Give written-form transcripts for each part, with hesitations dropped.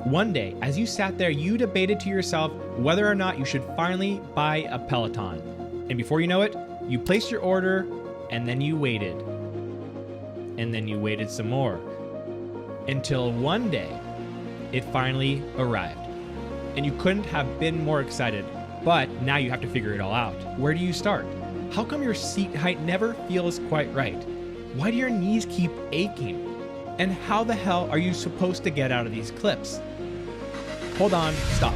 One day, as you sat there, you debated to yourself whether or not you should finally buy a Peloton. And before you know it, you placed your order, and then you waited. And then you waited some more. Until one day, it finally arrived. And you couldn't have been more excited, but now you have to figure it all out. Where do you start? How come your seat height never feels quite right? Why do your knees keep aching? And how the hell are you supposed to get out of these clips? Hold on, stop.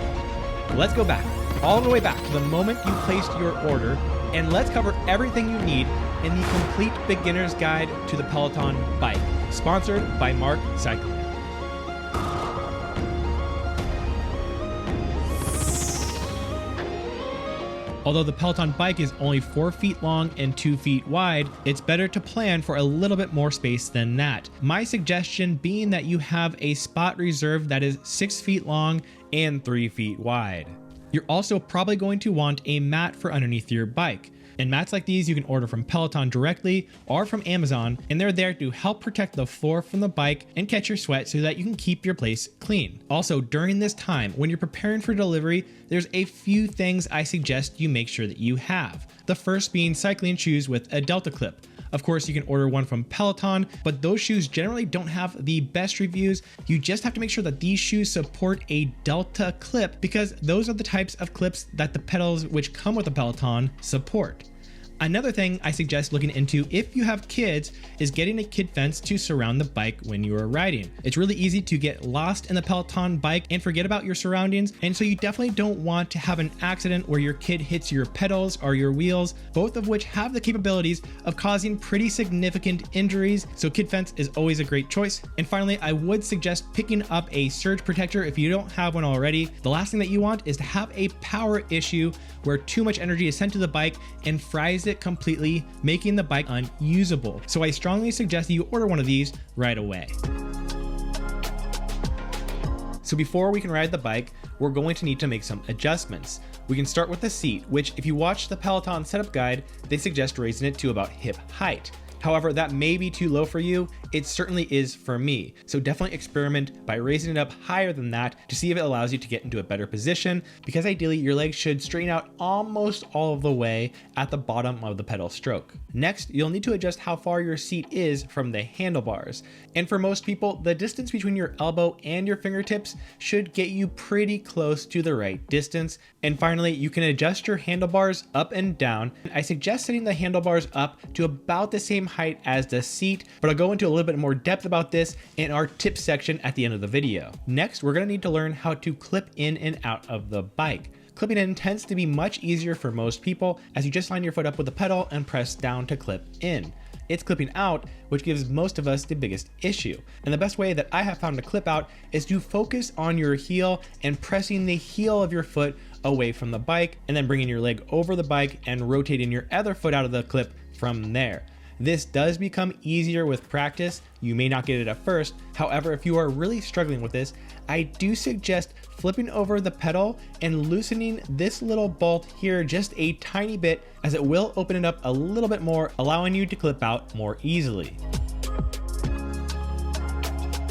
Let's go back, all the way back to the moment you placed your order, and let's cover everything you need in the complete beginner's guide to the Peloton bike, sponsored by Mark Cycling. Although the Peloton bike is only 4 feet long and 2 feet wide, it's better to plan for a little bit more space than that. My suggestion being that you have a spot reserved that is 6 feet long and 3 feet wide. You're also probably going to want a mat for underneath your bike. And mats like these you can order from Peloton directly or from Amazon, and they're there to help protect the floor from the bike and catch your sweat so that you can keep your place clean. Also, during this time, when you're preparing for delivery, there's a few things I suggest you make sure that you have. The first being cycling shoes with a Delta clip. Of course, you can order one from Peloton, but those shoes generally don't have the best reviews. You just have to make sure that these shoes support a Delta clip because those are the types of clips that the pedals which come with the Peloton support. Another thing I suggest looking into if you have kids is getting a kid fence to surround the bike when you are riding. It's really easy to get lost in the Peloton bike and forget about your surroundings, and so you definitely don't want to have an accident where your kid hits your pedals or your wheels, both of which have the capabilities of causing pretty significant injuries, so kid fence is always a great choice. And finally, I would suggest picking up a surge protector if you don't have one already. The last thing that you want is to have a power issue where too much energy is sent to the bike and fries it completely, making the bike unusable. So I strongly suggest that you order one of these right away. So before we can ride the bike, we're going to need to make some adjustments. We can start with the seat, which if you watch the Peloton setup guide, they suggest raising it to about hip height. However, that may be too low for you. It certainly is for me. So definitely experiment by raising it up higher than that to see if it allows you to get into a better position, because ideally your legs should straighten out almost all of the way at the bottom of the pedal stroke. Next, you'll need to adjust how far your seat is from the handlebars. And for most people, the distance between your elbow and your fingertips should get you pretty close to the right distance. And finally, you can adjust your handlebars up and down. I suggest setting the handlebars up to about the same height as the seat, but I'll go into a little bit more depth about this in our tips section at the end of the video. Next, we're going to need to learn how to clip in and out of the bike. Clipping in tends to be much easier for most people as you just line your foot up with the pedal and press down to clip in. It's clipping out which gives most of us the biggest issue. And the best way that I have found to clip out is to focus on your heel and pressing the heel of your foot away from the bike, and then bringing your leg over the bike and rotating your other foot out of the clip from there. This does become easier with practice. You may not get it at first. However, if you are really struggling with this, I do suggest flipping over the pedal and loosening this little bolt here just a tiny bit, as it will open it up a little bit more, allowing you to clip out more easily.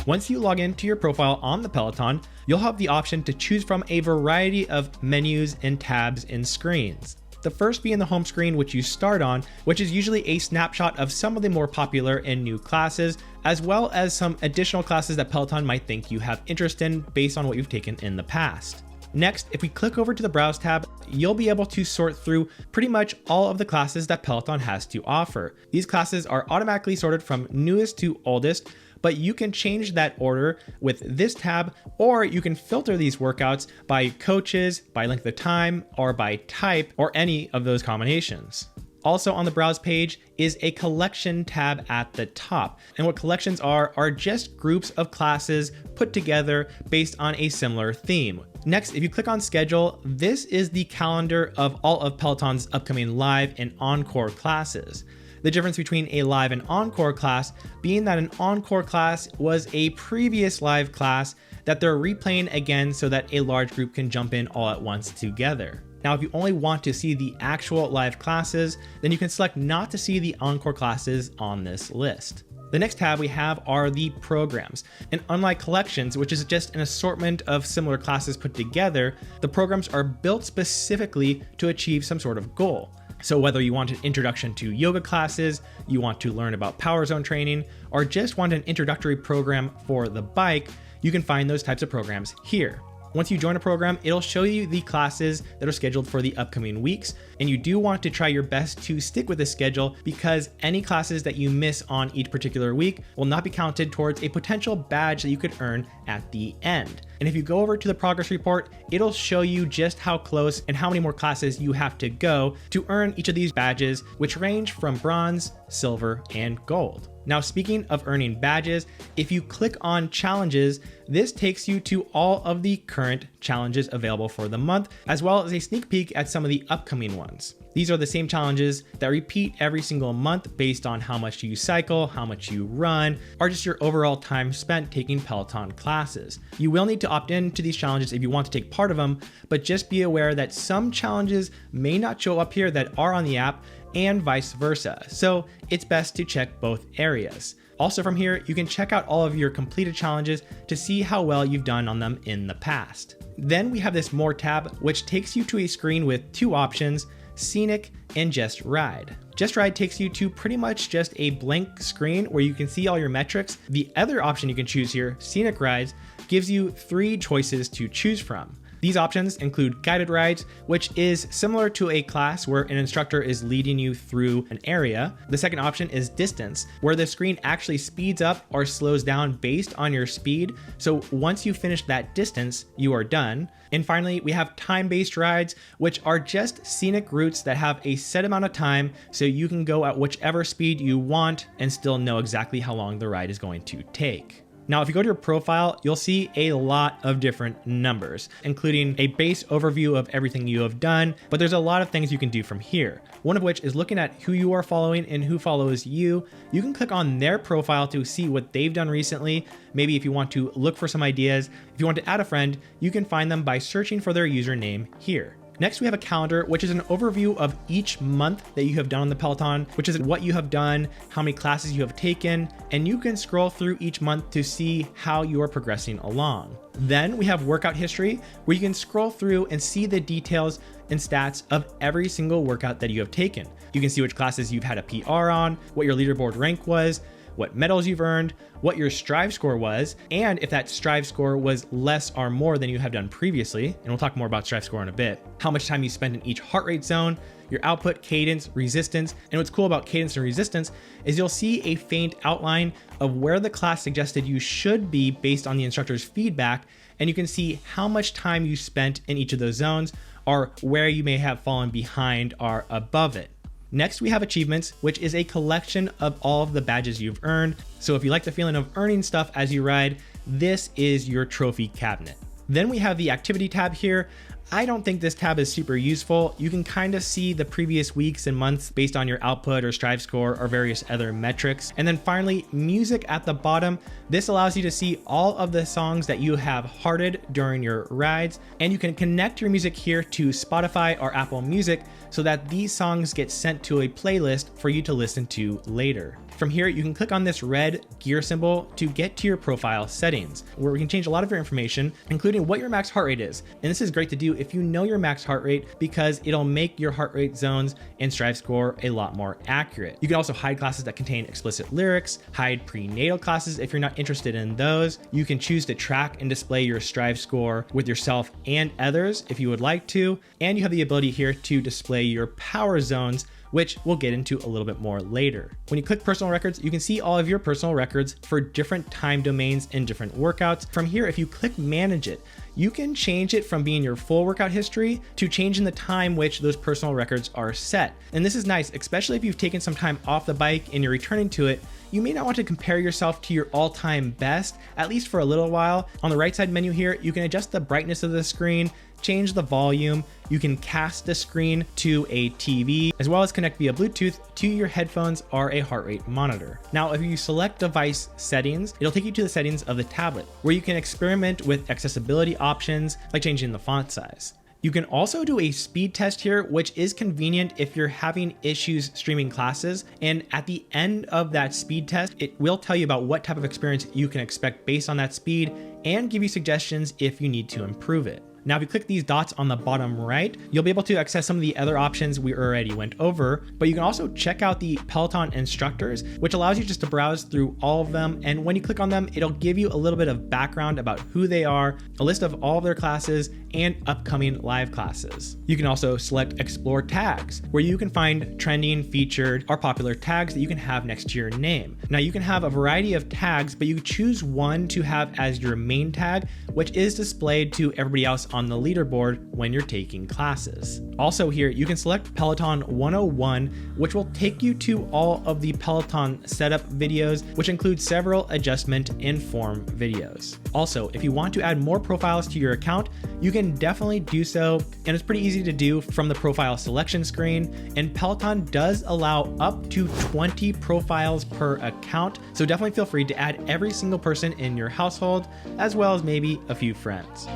Once you log into your profile on the Peloton, you'll have the option to choose from a variety of menus and tabs and screens. The first being the home screen, which you start on, which is usually a snapshot of some of the more popular and new classes, as well as some additional classes that Peloton might think you have interest in based on what you've taken in the past. Next, if we click over to the Browse tab, you'll be able to sort through pretty much all of the classes that Peloton has to offer. These classes are automatically sorted from newest to oldest, but you can change that order with this tab, or you can filter these workouts by coaches, by length of time, or by type, or any of those combinations. Also on the Browse page is a collection tab at the top. And what collections are just groups of classes put together based on a similar theme. Next, if you click on schedule, this is the calendar of all of Peloton's upcoming live and encore classes. The difference between a live and encore class being that an encore class was a previous live class that they're replaying again so that a large group can jump in all at once together. Now, if you only want to see the actual live classes, then you can select not to see the encore classes on this list. The next tab we have are the programs. And unlike collections, which is just an assortment of similar classes put together, the programs are built specifically to achieve some sort of goal. So whether you want an introduction to yoga classes, you want to learn about power zone training, or just want an introductory program for the bike, you can find those types of programs here. Once you join a program, it'll show you the classes that are scheduled for the upcoming weeks, and you do want to try your best to stick with this schedule because any classes that you miss on each particular week will not be counted towards a potential badge that you could earn at the end. And if you go over to the progress report, it'll show you just how close and how many more classes you have to go to earn each of these badges, which range from bronze, silver, and gold. Now, speaking of earning badges, if you click on challenges, this takes you to all of the current challenges available for the month, as well as a sneak peek at some of the upcoming ones. These are the same challenges that repeat every single month based on how much you cycle, how much you run, or just your overall time spent taking Peloton classes. You will need to opt in to these challenges if you want to take part of them, but just be aware that some challenges may not show up here that are on the app, and vice versa. So it's best to check both areas. Also from here, you can check out all of your completed challenges to see how well you've done on them in the past. Then we have this More tab, which takes you to a screen with two options, Scenic and Just Ride. Just Ride takes you to pretty much just a blank screen where you can see all your metrics. The other option you can choose here, Scenic Rides, gives you 3 choices to choose from. These options include guided rides, which is similar to a class where an instructor is leading you through an area. The second option is distance, where the screen actually speeds up or slows down based on your speed. So once you finish that distance, you are done. And finally, we have time-based rides, which are just scenic routes that have a set amount of time so you can go at whichever speed you want and still know exactly how long the ride is going to take. Now, if you go to your profile, you'll see a lot of different numbers, including a base overview of everything you have done, but there's a lot of things you can do from here. One of which is looking at who you are following and who follows you. You can click on their profile to see what they've done recently. Maybe if you want to look for some ideas, if you want to add a friend, you can find them by searching for their username here. Next, we have a calendar, which is an overview of each month that you have done on the Peloton, which is what you have done, how many classes you have taken, and you can scroll through each month to see how you are progressing along. Then we have workout history, where you can scroll through and see the details and stats of every single workout that you have taken. You can see which classes you've had a PR on, what your leaderboard rank was, what medals you've earned, what your Strive score was, and if that Strive score was less or more than you have done previously, and we'll talk more about Strive score in a bit, how much time you spend in each heart rate zone, your output, cadence, resistance. And what's cool about cadence and resistance is you'll see a faint outline of where the class suggested you should be based on the instructor's feedback, and you can see how much time you spent in each of those zones or where you may have fallen behind or above it. Next, we have achievements, which is a collection of all of the badges you've earned. So if you like the feeling of earning stuff as you ride, this is your trophy cabinet. Then we have the activity tab here. I don't think this tab is super useful. You can kind of see the previous weeks and months based on your output or Strive score or various other metrics. And then finally, music at the bottom. This allows you to see all of the songs that you have hearted during your rides. And you can connect your music here to Spotify or Apple Music so that these songs get sent to a playlist for you to listen to later. From here, you can click on this red gear symbol to get to your profile settings, where we can change a lot of your information, including what your max heart rate is. And this is great to do if you know your max heart rate because it'll make your heart rate zones and Strive score a lot more accurate. You can also hide classes that contain explicit lyrics, hide prenatal classes if you're not interested in those. You can choose to track and display your Strive score with yourself and others if you would like to. And you have the ability here to display your power zones, which we'll get into a little bit more later. When you click personal records, you can see all of your personal records for different time domains and different workouts. From here, if you click manage it, you can change it from being your full workout history to changing the time which those personal records are set. And this is nice, especially if you've taken some time off the bike and you're returning to it. You may not want to compare yourself to your all-time best, at least for a little while. On the right side menu here, you can adjust the brightness of the screen, change the volume, you can cast the screen to a TV, as well as connect via Bluetooth to your headphones or a heart rate monitor. Now, if you select device settings, it'll take you to the settings of the tablet, where you can experiment with accessibility options, like changing the font size. You can also do a speed test here, which is convenient if you're having issues streaming classes. And at the end of that speed test, it will tell you about what type of experience you can expect based on that speed and give you suggestions if you need to improve it. Now, if you click these dots on the bottom right, you'll be able to access some of the other options we already went over, but you can also check out the Peloton instructors, which allows you just to browse through all of them. And when you click on them, it'll give you a little bit of background about who they are, a list of all of their classes, and upcoming live classes. You can also select Explore Tags, where you can find trending, featured, or popular tags that you can have next to your name. Now, you can have a variety of tags, but you choose one to have as your main tag, which is displayed to everybody else on the leaderboard when you're taking classes. Also here, you can select Peloton 101, which will take you to all of the Peloton setup videos, which include several adjustment and form videos. Also, if you want to add more profiles to your account, you can definitely do so, and it's pretty easy to do from the profile selection screen. And Peloton does allow up to 20 profiles per account, so definitely feel free to add every single person in your household, as well as maybe a few friends.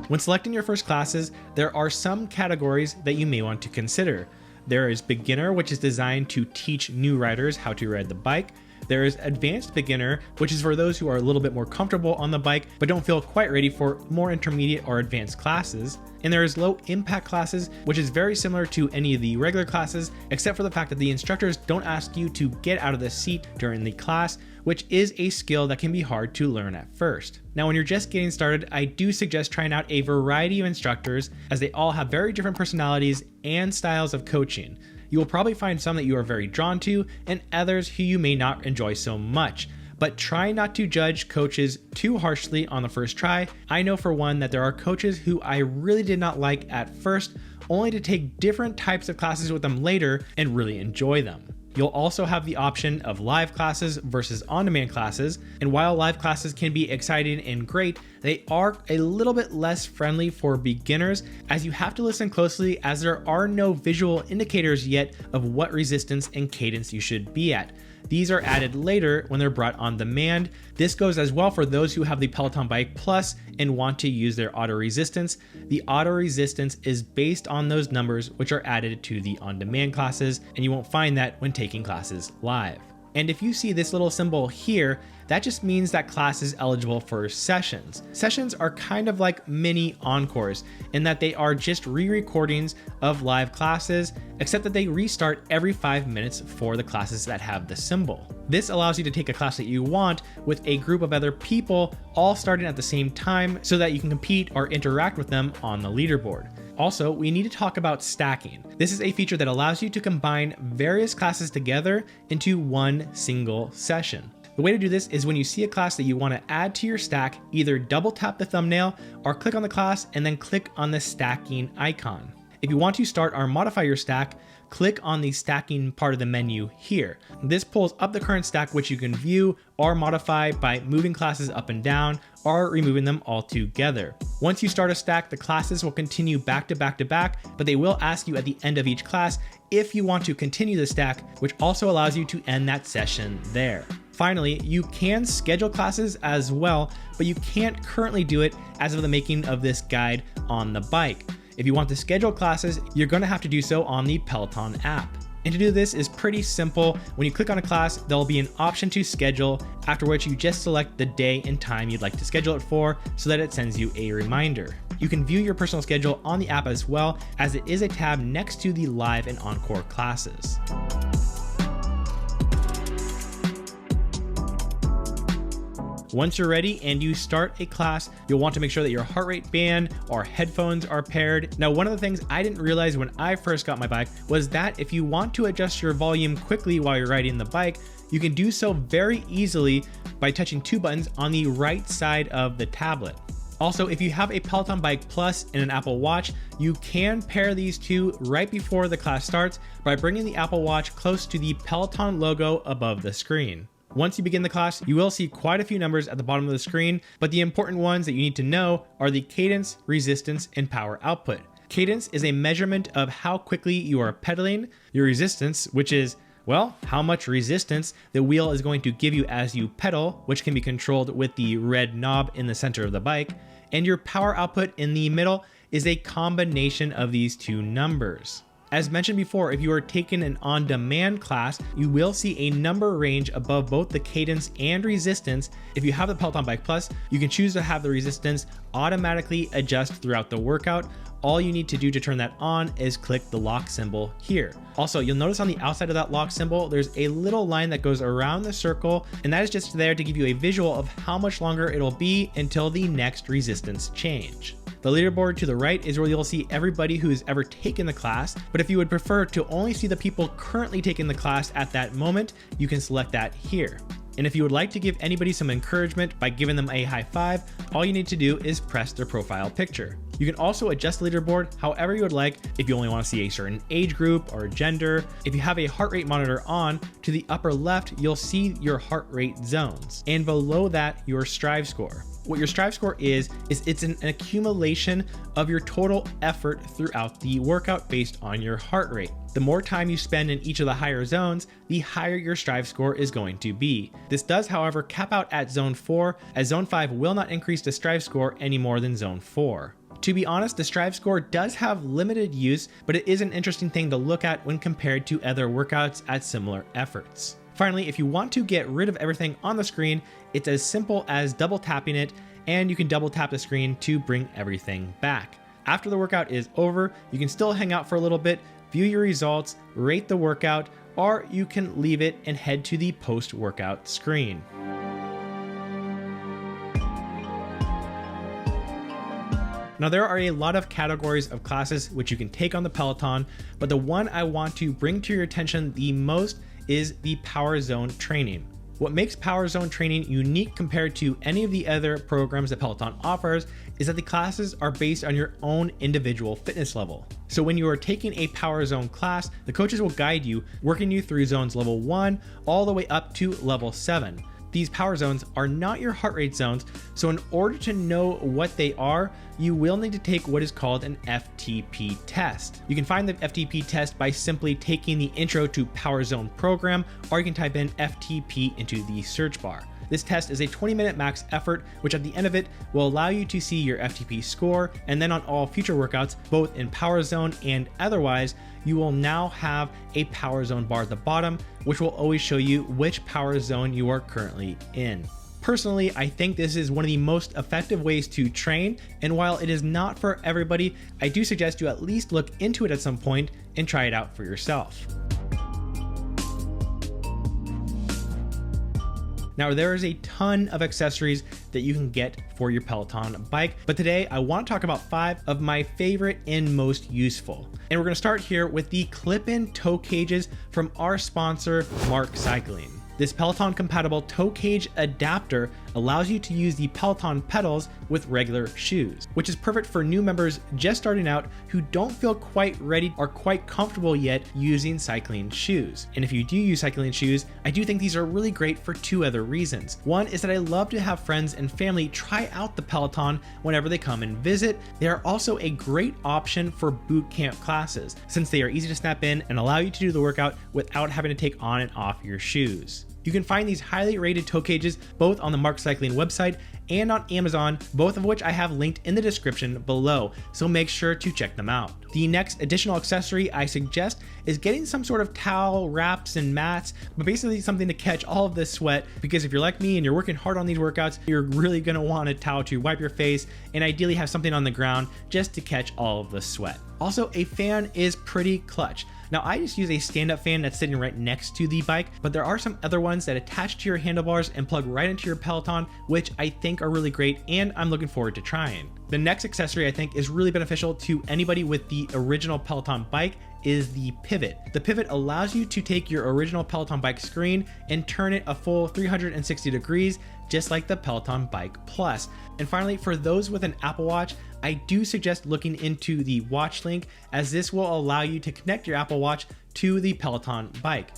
When selecting your first classes, there are some categories that you may want to consider. There is beginner, which is designed to teach new riders how to ride the bike. There is advanced beginner, which is for those who are a little bit more comfortable on the bike, but don't feel quite ready for more intermediate or advanced classes. And there is low impact classes, which is very similar to any of the regular classes, except for the fact that the instructors don't ask you to get out of the seat during the class, which is a skill that can be hard to learn at first. Now, when you're just getting started, I do suggest trying out a variety of instructors, as they all have very different personalities and styles of coaching. You will probably find some that you are very drawn to and others who you may not enjoy so much. But try not to judge coaches too harshly on the first try. I know for one that there are coaches who I really did not like at first, only to take different types of classes with them later and really enjoy them. You'll also have the option of live classes versus on-demand classes, and while live classes can be exciting and great, they are a little bit less friendly for beginners, as you have to listen closely, as there are no visual indicators yet of what resistance and cadence you should be at. These are added later when they're brought on demand. This goes as well for those who have the Peloton Bike Plus and want to use their auto resistance. The auto resistance is based on those numbers which are added to the on-demand classes, and you won't find that when taking classes live. And if you see this little symbol here, that just means that class is eligible for sessions. Sessions are kind of like mini encores in that they are just re-recordings of live classes, except that they restart every 5 minutes for the classes that have the symbol. This allows you to take a class that you want with a group of other people all starting at the same time so that you can compete or interact with them on the leaderboard. Also, we need to talk about stacking. This is a feature that allows you to combine various classes together into one single session. The way to do this is when you see a class that you want to add to your stack, either double tap the thumbnail or click on the class and then click on the stacking icon. If you want to start or modify your stack, click on the stacking part of the menu here. This pulls up the current stack, which you can view or modify by moving classes up and down or removing them altogether. Once you start a stack, the classes will continue back to back to back, but they will ask you at the end of each class if you want to continue the stack, which also allows you to end that session there. Finally, you can schedule classes as well, but you can't currently do it as of the making of this guide on the bike. If you want to schedule classes, you're going to have to do so on the Peloton app. And to do this is pretty simple. When you click on a class, there'll be an option to schedule, after which you just select the day and time you'd like to schedule it for so that it sends you a reminder. You can view your personal schedule on the app as well, as it is a tab next to the live and encore classes. Once you're ready and you start a class, you'll want to make sure that your heart rate band or headphones are paired. Now, one of the things I didn't realize when I first got my bike was that if you want to adjust your volume quickly while you're riding the bike, you can do so very easily by touching two buttons on the right side of the tablet. Also, if you have a Peloton Bike Plus and an Apple Watch, you can pair these two right before the class starts by bringing the Apple Watch close to the Peloton logo above the screen. Once you begin the class, you will see quite a few numbers at the bottom of the screen, but the important ones that you need to know are the cadence, resistance, and power output. Cadence is a measurement of how quickly you are pedaling. Your resistance, which is Well, how much resistance the wheel is going to give you as you pedal, which can be controlled with the red knob in the center of the bike, and your power output in the middle is a combination of these two numbers. As mentioned before, if you are taking an on-demand class, you will see a number range above both the cadence and resistance. If you have the Peloton Bike Plus, you can choose to have the resistance automatically adjust throughout the workout. All you need to do to turn that on is click the lock symbol here. Also, you'll notice on the outside of that lock symbol, there's a little line that goes around the circle, and that is just there to give you a visual of how much longer it'll be until the next resistance change. The leaderboard to the right is where you'll see everybody who has ever taken the class, but if you would prefer to only see the people currently taking the class at that moment, you can select that here. And if you would like to give anybody some encouragement by giving them a high five, all you need to do is press their profile picture. You can also adjust the leaderboard however you would like. If you only want to see a certain age group or gender, if you have a heart rate monitor on, to the upper left, you'll see your heart rate zones, and below that, your Strive score. What your Strive score is it's an accumulation of your total effort throughout the workout based on your heart rate. The more time you spend in each of the higher zones, the higher your Strive score is going to be. This does, however, cap out at zone 4, as zone 5 will not increase the Strive score any more than zone 4. To be honest, the Strive score does have limited use, but it is an interesting thing to look at when compared to other workouts at similar efforts. Finally, if you want to get rid of everything on the screen, it's as simple as double tapping it, and you can double tap the screen to bring everything back. After the workout is over, you can still hang out for a little bit, view your results, rate the workout, or you can leave it and head to the post-workout screen. Now, there are a lot of categories of classes which you can take on the Peloton, but the one I want to bring to your attention the most is the Power Zone training. What makes Power Zone training unique compared to any of the other programs that Peloton offers is that the classes are based on your own individual fitness level. So when you are taking a Power Zone class, the coaches will guide you, working you through zones level 1 all the way up to level 7. These power zones are not your heart rate zones, so in order to know what they are, you will need to take what is called an FTP test. You can find the FTP test by simply taking the Intro to Power Zone program, or you can type in FTP into the search bar. This test is a 20-minute max effort, which at the end of it will allow you to see your FTP score, and then on all future workouts, both in Power Zone and otherwise, you will now have a Power Zone bar at the bottom, which will always show you which Power Zone you are currently in. Personally, I think this is one of the most effective ways to train, and while it is not for everybody, I do suggest you at least look into it at some point and try it out for yourself. Now, there is a ton of accessories that you can get for your Peloton bike, but today I want to talk about 5 of my favorite and most useful. And we're going to start here with the clip-in toe cages from our sponsor, Mark Cycling. This Peloton compatible toe cage adapter allows you to use the Peloton pedals with regular shoes, which is perfect for new members just starting out who don't feel quite ready or quite comfortable yet using cycling shoes. And if you do use cycling shoes, I do think these are really great for 2 other reasons. One is that I love to have friends and family try out the Peloton whenever they come and visit. They are also a great option for boot camp classes, since they are easy to snap in and allow you to do the workout without having to take on and off your shoes. You can find these highly rated toe cages both on the Mark Cycling website and on Amazon, both of which I have linked in the description below, so make sure to check them out. The next additional accessory I suggest is getting some sort of towel, wraps, and mats, but basically something to catch all of this sweat, because if you're like me and you're working hard on these workouts, you're really going to want a towel to wipe your face, and ideally have something on the ground just to catch all of the sweat. Also, a fan is pretty clutch. Now, I just use a stand-up fan that's sitting right next to the bike, but there are some other ones that attach to your handlebars and plug right into your Peloton, which I think are really great, and I'm looking forward to trying. The next accessory I think is really beneficial to anybody with the original Peloton bike is the pivot. The pivot allows you to take your original Peloton bike screen and turn it a full 360 degrees, just like the Peloton Bike Plus. And finally, for those with an Apple Watch, I do suggest looking into the watch link, as this will allow you to connect your Apple Watch to the Peloton bike.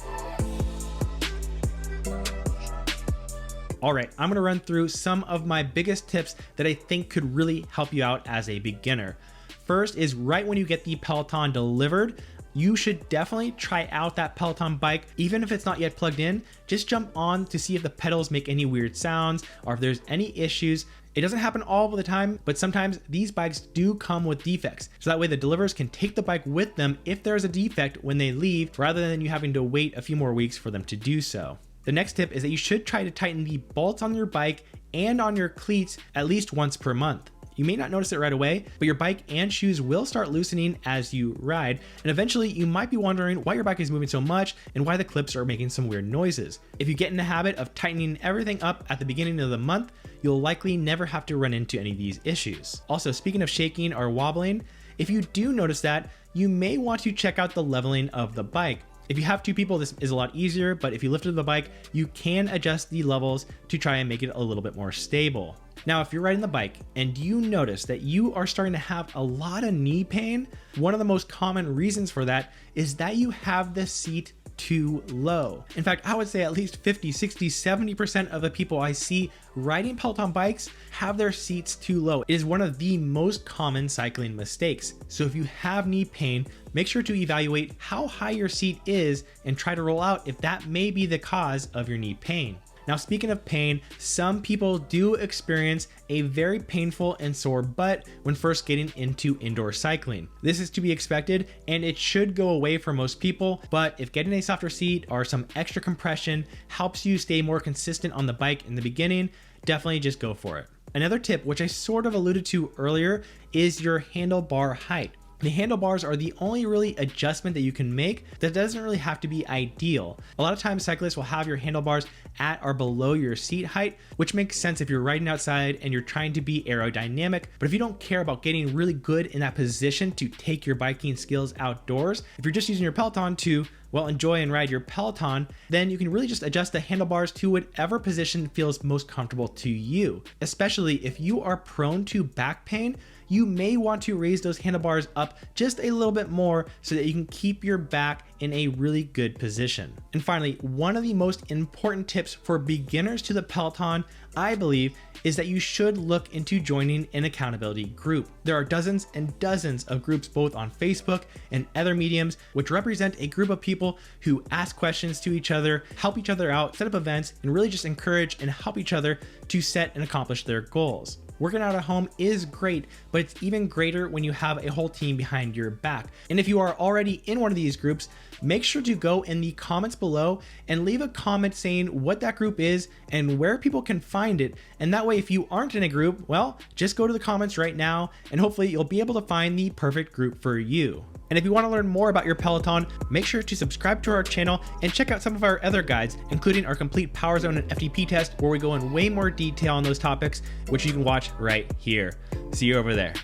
All right, I'm gonna run through some of my biggest tips that I think could really help you out as a beginner. First is right when you get the Peloton delivered, you should definitely try out that Peloton bike. Even if it's not yet plugged in, just jump on to see if the pedals make any weird sounds or if there's any issues. It doesn't happen all the time, but sometimes these bikes do come with defects. So that way the deliverers can take the bike with them if there's a defect when they leave, rather than you having to wait a few more weeks for them to do so. The next tip is that you should try to tighten the bolts on your bike and on your cleats at least once per month. You may not notice it right away, but your bike and shoes will start loosening as you ride, and eventually you might be wondering why your bike is moving so much and why the clips are making some weird noises. If you get in the habit of tightening everything up at the beginning of the month, you'll likely never have to run into any of these issues. Also, speaking of shaking or wobbling, if you do notice that, you may want to check out the leveling of the bike. If you have 2 people, this is a lot easier, but if you lifted the bike, you can adjust the levels to try and make it a little bit more stable. Now, if you're riding the bike and you notice that you are starting to have a lot of knee pain, one of the most common reasons for that is that you have the seat too low. In fact, I would say at least 50, 60, 70% of the people I see riding Peloton bikes have their seats too low. It is one of the most common cycling mistakes. So if you have knee pain, make sure to evaluate how high your seat is and try to roll out if that may be the cause of your knee pain. Now, speaking of pain, some people do experience a very painful and sore butt when first getting into indoor cycling. This is to be expected and it should go away for most people, but if getting a softer seat or some extra compression helps you stay more consistent on the bike in the beginning, definitely just go for it. Another tip, which I sort of alluded to earlier, is your handlebar height. The handlebars are the only really adjustment that you can make that doesn't really have to be ideal. A lot of times cyclists will have your handlebars at or below your seat height, which makes sense if you're riding outside and you're trying to be aerodynamic. But if you don't care about getting really good in that position to take your biking skills outdoors, if you're just using your Peloton to, well, enjoy and ride your Peloton, then you can really just adjust the handlebars to whatever position feels most comfortable to you. Especially if you are prone to back pain, you may want to raise those handlebars up just a little bit more so that you can keep your back in a really good position. And finally, one of the most important tips for beginners to the Peloton, I believe, is that you should look into joining an accountability group. There are dozens and dozens of groups both on Facebook and other mediums, which represent a group of people who ask questions to each other, help each other out, set up events, and really just encourage and help each other to set and accomplish their goals. Working out at home is great, but it's even greater when you have a whole team behind your back. And if you are already in one of these groups, make sure to go in the comments below and leave a comment saying what that group is and where people can find it. And that way, if you aren't in a group, well, just go to the comments right now and hopefully you'll be able to find the perfect group for you. And if you want to learn more about your Peloton, make sure to subscribe to our channel and check out some of our other guides, including our complete Power Zone and FTP test, where we go in way more detail on those topics, which you can watch right here. See you over there.